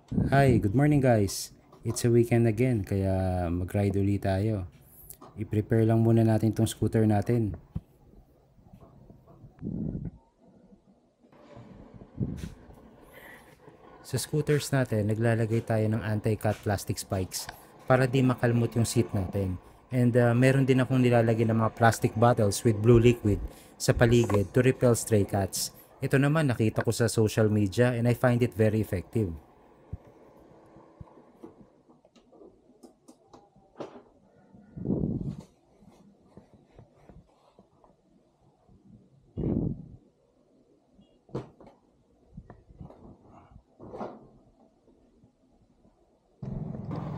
Hi, good morning guys. It's a weekend again, kaya mag-ride ulit tayo. I-prepare lang muna natin tong scooter natin. Sa scooters natin, naglalagay tayo ng anti-cut plastic spikes para di makalmot yung seat natin. And meron din akong nilalagay ng mga plastic bottles with blue liquid sa paligid to repel stray cats. Ito naman nakita ko sa social media and I find it very effective.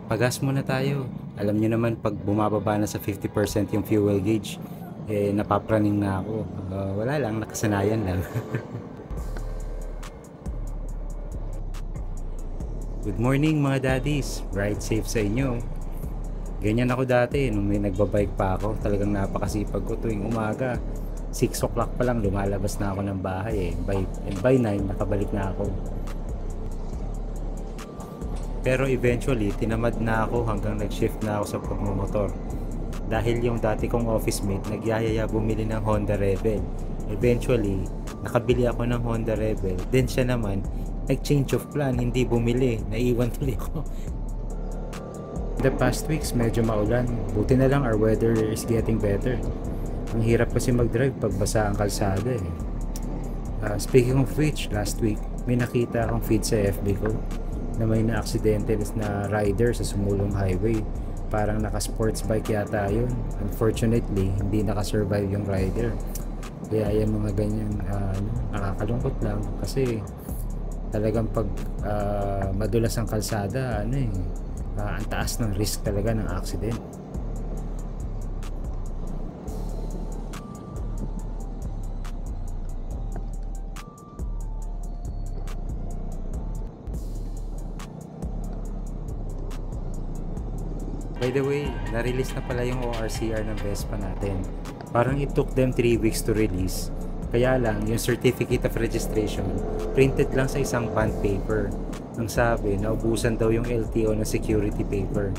Pagas muna tayo. Alam nyo naman pag bumababa na sa 50% yung fuel gauge, napapraning na ako. Wala lang, nakasanayan lang. Good morning mga daddies. Ride safe sa inyo. Ganyan ako dati nung may nagbabike pa ako. Talagang napakasipag ko tuwing umaga. 6 o'clock pa lang lumalabas na ako ng bahay by 9 nakabalik na ako. Pero eventually, tinamad na ako hanggang nag-shift na ako sa pagmumotor. Dahil yung dati kong office mate, nagyayaya bumili ng Honda Rebel. Eventually, nakabili ako ng Honda Rebel. Then siya naman, nag-change of plan, hindi bumili. Naiwan tuloy ako. The past weeks, medyo maulan. Buti na lang our weather is getting better. Ang hirap kasi mag-drive pag basa ang kalsada eh. Speaking of which, last week, may nakita akong feed sa FB ko na may na-aksidente na rider sa sumulong highway. Parang naka-sports bike yata yun. Unfortunately, hindi naka-survive yung rider. Kaya yung mga ganyan, nakakalungkot lang. Kasi talagang pag madulas ang kalsada, ang taas ng risk talaga ng accident. By the way, na-release na pala yung ORCR ng Vespa natin. Parang it took them 3 weeks to release. Kaya lang, yung certificate of registration, printed lang sa isang bond paper. Ang sabi, naubusan daw yung LTO na security paper.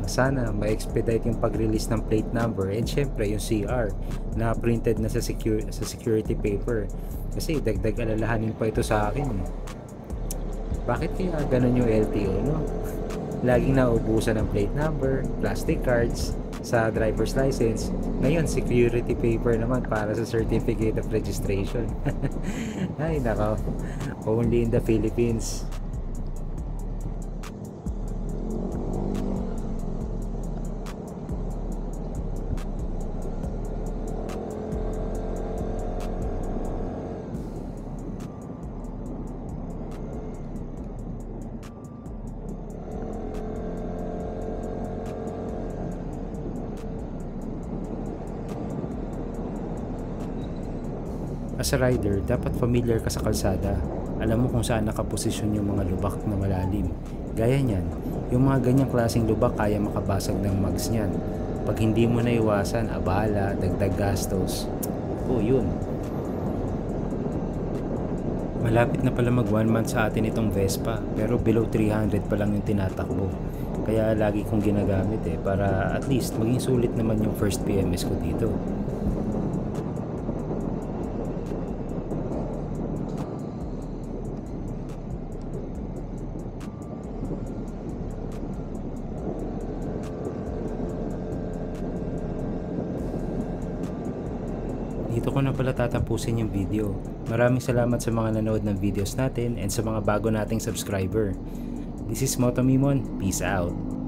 Sana ma-expedite yung pag-release ng plate number and syempre yung CR na printed na sa security paper. Kasi dagdag alalahanin pa ito sa akin. Bakit kaya ganun yung LTO, no? Laging naubusan ng plate number, plastic cards sa driver's license. Ngayon, security paper naman para sa certificate of registration. Ay, nako. Only in the Philippines. As a rider, dapat familiar ka sa kalsada. Alam mo kung saan nakaposisyon yung mga lubak na malalim. Gaya niyan, yung mga ganyang klaseng lubak kaya makabasag ng mags niyan. Pag hindi mo na iwasan, abala, dagdag gastos. Yun. Malapit na pala mag 1 month sa atin itong Vespa, pero below 300 pa lang yung tinatakbo. Kaya lagi kong ginagamit para at least maging sulit naman yung first PMS ko dito. Dito ko na pala tatapusin yung video. Maraming salamat sa mga nanood ng videos natin and sa mga bago nating subscriber. This is Motomimon. Peace out.